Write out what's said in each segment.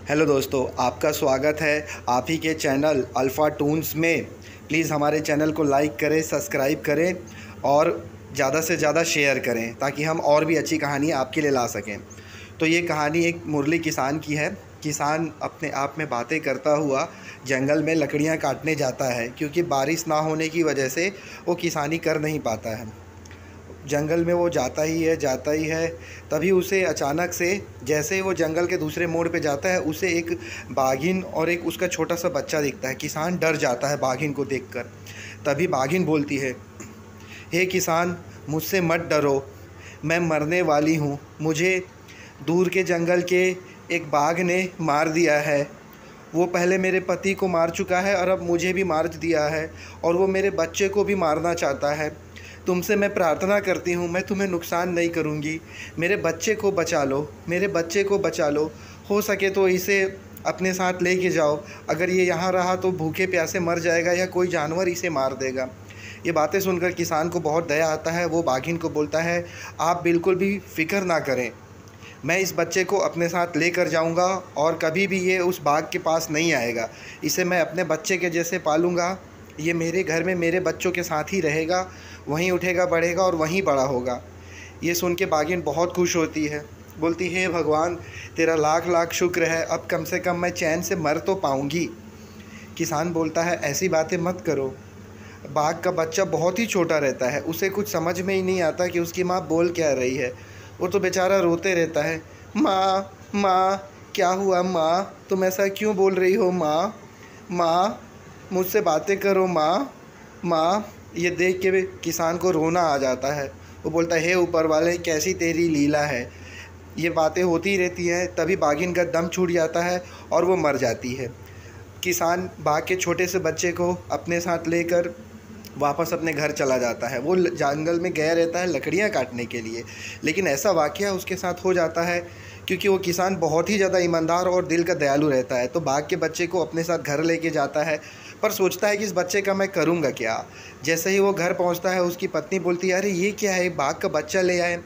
Hello दोस्तों, आपका स्वागत है आप ही के चैनल अल्फ़ा टून्स में। प्लीज़ हमारे चैनल को लाइक करें, सब्सक्राइब करें और ज़्यादा से ज़्यादा शेयर करें ताकि हम और भी अच्छी कहानियाँ आपके लिए ला सकें। तो ये कहानी एक मुरली किसान की है। किसान अपने आप में बातें करता हुआ जंगल में लकड़ियाँ काटने जाता है क्योंकि बारिश ना होने की वजह से वो किसानी कर नहीं पाता है। जंगल में वो जाता ही है। तभी उसे अचानक से, जैसे ही वो जंगल के दूसरे मोड़ पे जाता है, उसे एक बाघिन और एक उसका छोटा सा बच्चा दिखता है। किसान डर जाता है बाघिन को देखकर। तभी बाघिन बोलती है, हे किसान, मुझसे मत डरो, मैं मरने वाली हूँ। मुझे दूर के जंगल के एक बाघ ने मार दिया है। वो पहले मेरे पति को मार चुका है और अब मुझे भी मार दिया है और वो मेरे बच्चे को भी मारना चाहता है। तुमसे मैं प्रार्थना करती हूँ, मैं तुम्हें नुकसान नहीं करूँगी। मेरे बच्चे को बचा लो, मेरे बच्चे को बचा लो। हो सके तो इसे अपने साथ लेके जाओ। अगर ये यहाँ रहा तो भूखे प्यासे मर जाएगा या कोई जानवर इसे मार देगा। ये बातें सुनकर किसान को बहुत दया आता है। वो बाघिन को बोलता है, आप बिल्कुल भी फ़िक्र ना करें, मैं इस बच्चे को अपने साथ लेकर जाऊंगा और कभी भी ये उस बाघ के पास नहीं आएगा। इसे मैं अपने बच्चे के जैसे पालूंगा। ये मेरे घर में मेरे बच्चों के साथ ही रहेगा, वहीं उठेगा, बढ़ेगा और वहीं बड़ा होगा। ये सुन के बाघिन बहुत खुश होती है, बोलती है, भगवान तेरा लाख लाख शुक्र है, अब कम से कम मैं चैन से मर तो पाऊँगी। किसान बोलता है, ऐसी बातें मत करो। बाघ का बच्चा बहुत ही छोटा रहता है, उसे कुछ समझ में ही नहीं आता कि उसकी माँ बोल क्या रही है। वो तो बेचारा रोते रहता है, माँ माँ क्या हुआ माँ, तुम ऐसा क्यों बोल रही हो माँ, माँ मुझसे बातें करो माँ, माँ। ये देख के किसान को रोना आ जाता है। वो बोलता है, हे ऊपर वाले, कैसी तेरी लीला है। ये बातें होती रहती हैं। तभी बाघिन का दम छूट जाता है और वो मर जाती है। किसान बाघ के छोटे से बच्चे को अपने साथ लेकर वापस अपने घर चला जाता है। वो जंगल में गया रहता है लकड़ियाँ काटने के लिए, लेकिन ऐसा वाक़या उसके साथ हो जाता है क्योंकि वो किसान बहुत ही ज़्यादा ईमानदार और दिल का दयालु रहता है। तो बाघ के बच्चे को अपने साथ घर लेके जाता है, पर सोचता है कि इस बच्चे का मैं करूँगा क्या। जैसे ही वो घर पहुँचता है, उसकी पत्नी बोलती है, अरे ये क्या है, बाघ का बच्चा ले आए।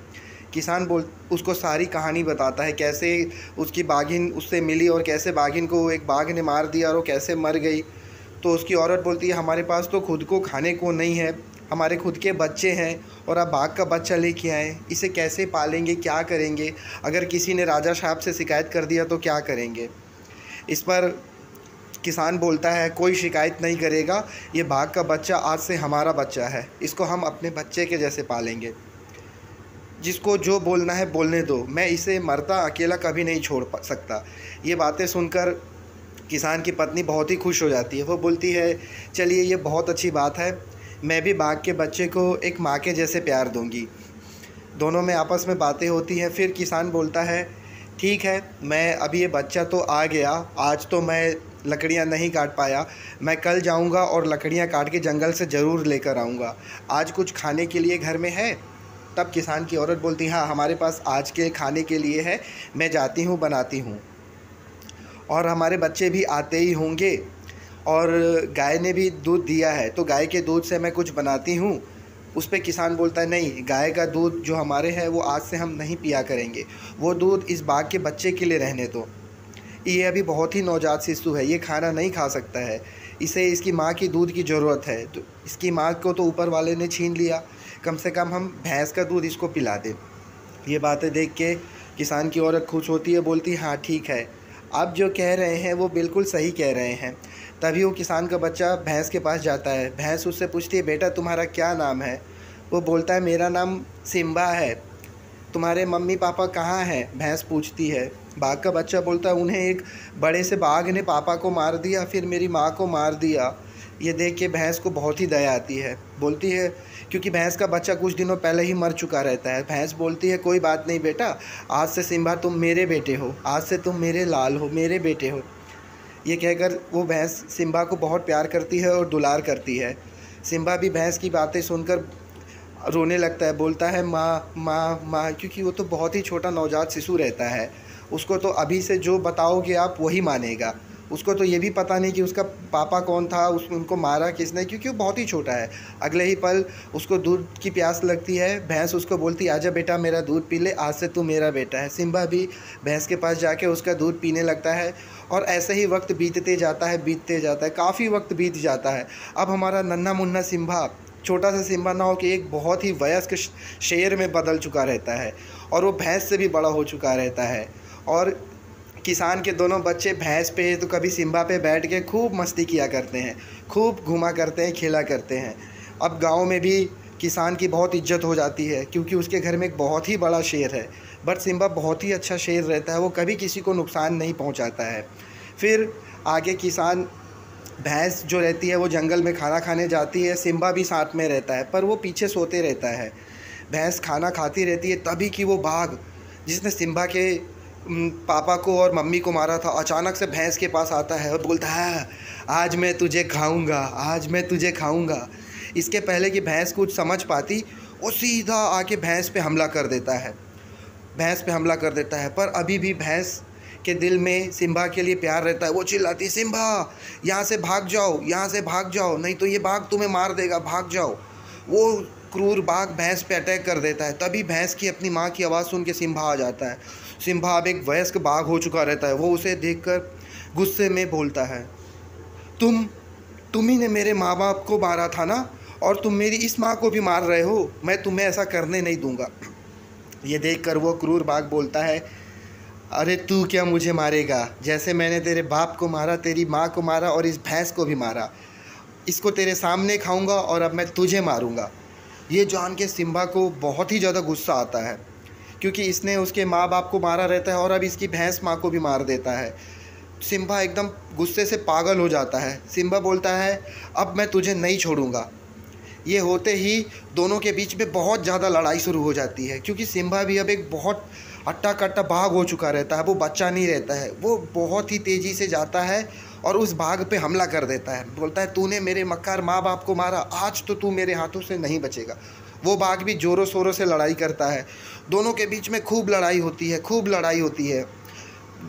किसान उसको सारी कहानी बताता है, कैसे उसकी बाघिन उससे मिली और कैसे बाघिन को एक बाघ ने मार दिया और वो कैसे मर गई। तो उसकी औरत बोलती है, हमारे पास तो खुद को खाने को नहीं है, हमारे खुद के बच्चे हैं और आप बाघ का बच्चा लेके आए, इसे कैसे पालेंगे, क्या करेंगे। अगर किसी ने राजा साहब से शिकायत कर दिया तो क्या करेंगे। इस पर किसान बोलता है, कोई शिकायत नहीं करेगा, ये बाघ का बच्चा आज से हमारा बच्चा है, इसको हम अपने बच्चे के जैसे पालेंगे। जिसको जो बोलना है बोलने दो, मैं इसे मरता अकेला कभी नहीं छोड़ सकता। ये बातें सुनकर किसान की पत्नी बहुत ही खुश हो जाती है। वो बोलती है, चलिए ये बहुत अच्छी बात है, मैं भी बाघ के बच्चे को एक माँ के जैसे प्यार दूंगी। दोनों में आपस में बातें होती हैं। फिर किसान बोलता है, ठीक है, मैं अभी ये बच्चा तो आ गया, आज तो मैं लकड़ियाँ नहीं काट पाया, मैं कल जाऊंगा और लकड़ियाँ काट के जंगल से ज़रूर लेकर आऊँगा। आज कुछ खाने के लिए घर में है। तब किसान की औरत बोलती, हाँ हमारे पास आज के खाने के लिए है, मैं जाती हूँ, बनाती हूँ, और हमारे बच्चे भी आते ही होंगे और गाय ने भी दूध दिया है तो गाय के दूध से मैं कुछ बनाती हूँ। उस पे किसान बोलता है, नहीं, गाय का दूध जो हमारे है वो आज से हम नहीं पिया करेंगे, वो दूध इस बाघ के बच्चे के लिए रहने दो। ये अभी बहुत ही नवजात शिशु है, ये खाना नहीं खा सकता है, इसे इसकी माँ की दूध की ज़रूरत है। तो इसकी माँ को तो ऊपर वाले ने छीन लिया, कम से कम हम भैंस का दूध इसको पिला दें। ये बातें देख के किसान की औरत खुश होती है, बोलती है, हाँ ठीक है, आप जो कह रहे हैं वो बिल्कुल सही कह रहे हैं। तभी वो किसान का बच्चा भैंस के पास जाता है। भैंस उससे पूछती है, बेटा तुम्हारा क्या नाम है। वो बोलता है, मेरा नाम सिम्बा है। तुम्हारे मम्मी पापा कहाँ हैं, भैंस पूछती है। बाघ का बच्चा बोलता है, उन्हें एक बड़े से बाघ ने पापा को मार दिया, फिर मेरी माँ को मार दिया। ये देख के भैंस को बहुत ही दया आती है। बोलती है, क्योंकि भैंस का बच्चा कुछ दिनों पहले ही मर चुका रहता है। भैंस बोलती है, कोई बात नहीं बेटा, आज से सिम्बा तुम मेरे बेटे हो, आज से तुम मेरे लाल हो, मेरे बेटे हो। ये कहकर वो भैंस सिम्बा को बहुत प्यार करती है और दुलार करती है। सिम्बा भी भैंस की बातें सुनकर रोने लगता है, बोलता है, माँ माँ माँ, क्योंकि वो तो बहुत ही छोटा नवजात शिशु रहता है, उसको तो अभी से जो बताओगे आप वही मानेगा। उसको तो ये भी पता नहीं कि उसका पापा कौन था, उनको मारा किसने, क्योंकि वो बहुत ही छोटा है। अगले ही पल उसको दूध की प्यास लगती है। भैंस उसको बोलती है, आजा बेटा मेरा दूध पी ले, आज से तू मेरा बेटा है। सिम्बा भी भैंस के पास जाके उसका दूध पीने लगता है और ऐसे ही वक्त बीतते जाता है, काफ़ी वक्त बीत जाता है। अब हमारा नन्हा मुन्ना सिम्बा, छोटा सा सिम्बा ना हो कि एक बहुत ही वयस्क शेर में बदल चुका रहता है और वो भैंस से भी बड़ा हो चुका रहता है। और किसान के दोनों बच्चे भैंस पे तो कभी सिम्बा पे बैठ के खूब मस्ती किया करते हैं, खूब घूमा करते हैं, खेला करते हैं। अब गांव में भी किसान की बहुत इज्जत हो जाती है क्योंकि उसके घर में एक बहुत ही बड़ा शेर है। बट सिम्बा बहुत ही अच्छा शेर रहता है, वो कभी किसी को नुकसान नहीं पहुंचाता है। फिर आगे किसान, भैंस जो रहती है वो जंगल में खाना खाने जाती है, सिम्बा भी साथ में रहता है पर वो पीछे सोते रहता है। भैंस खाना खाती रहती है, तभी कि वो बाघ जिसने सिम्बा के पापा को और मम्मी को मारा था अचानक से भैंस के पास आता है और बोलता है, आज मैं तुझे खाऊंगा, आज मैं तुझे खाऊंगा। इसके पहले कि भैंस कुछ समझ पाती, वो सीधा आके भैंस पे हमला कर देता है, पर अभी भी भैंस के दिल में सिम्बा के लिए प्यार रहता है। वो चिल्लाती है, सिम्बा यहाँ से भाग जाओ, यहाँ से भाग जाओ, नहीं तो ये बाघ तुम्हें मार देगा, भाग जाओ। वो क्रूर बाघ भैंस पे अटैक कर देता है। तभी भैंस की अपनी माँ की आवाज़ सुन के सिम्बा आ जाता है। सिम्बा अब एक वयस्क बाघ हो चुका रहता है। वो उसे देखकर गुस्से में बोलता है, तुम ही ने मेरे माँ बाप को मारा था ना, और तुम मेरी इस माँ को भी मार रहे हो, मैं तुम्हें ऐसा करने नहीं दूंगा। ये देखकर वो क्रूर बाघ बोलता है, अरे तू क्या मुझे मारेगा, जैसे मैंने तेरे बाप को मारा, तेरी माँ को मारा और इस भैंस को भी मारा, इसको तेरे सामने खाऊंगा और अब मैं तुझे मारूंगा। ये जान के सिम्बा को बहुत ही ज़्यादा गुस्सा आता है क्योंकि इसने उसके माँ बाप को मारा रहता है और अब इसकी भैंस माँ को भी मार देता है। सिम्बा एकदम गुस्से से पागल हो जाता है। सिम्बा बोलता है, अब मैं तुझे नहीं छोड़ूंगा। ये होते ही दोनों के बीच में बहुत ज़्यादा लड़ाई शुरू हो जाती है क्योंकि सिम्बा भी अब एक बहुत हट्टा कट्टा बाघ हो चुका रहता है, वो बच्चा नहीं रहता है। वो बहुत ही तेज़ी से जाता है और उस बाघ पे हमला कर देता है। बोलता है, तूने मेरे मक्कार माँ बाप को मारा, आज तो तू मेरे हाथों से नहीं बचेगा। वो बाघ भी ज़ोरों शोरों से लड़ाई करता है। दोनों के बीच में खूब लड़ाई होती है।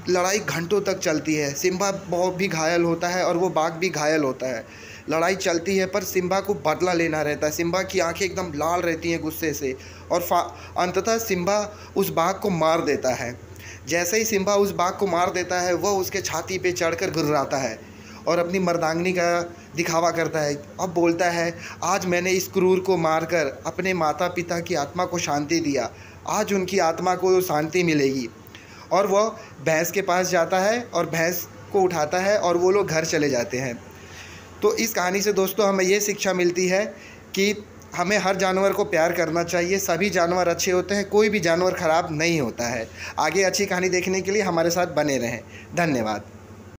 लड़ाई घंटों तक चलती है। सिम्बा बहुत भी घायल होता है और वो बाघ भी घायल होता है। लड़ाई चलती है पर सिम्बा को बदला लेना रहता है। सिम्बा की आंखें एकदम लाल रहती हैं गुस्से से और अंततः सिम्बा उस बाघ को मार देता है। जैसे ही सिम्बा उस बाघ को मार देता है, वह उसके छाती पे चढ़कर गुर्राता है और अपनी मर्दांगनी का दिखावा करता है। अब बोलता है, आज मैंने इस क्रूर को मारकर अपने माता पिता की आत्मा को शांति दिया, आज उनकी आत्मा को शांति मिलेगी। और वह भैंस के पास जाता है और भैंस को उठाता है और वो लोग घर चले जाते हैं। तो इस कहानी से दोस्तों हमें ये शिक्षा मिलती है कि हमें हर जानवर को प्यार करना चाहिए। सभी जानवर अच्छे होते हैं, कोई भी जानवर ख़राब नहीं होता है। आगे अच्छी कहानी देखने के लिए हमारे साथ बने रहें। धन्यवाद।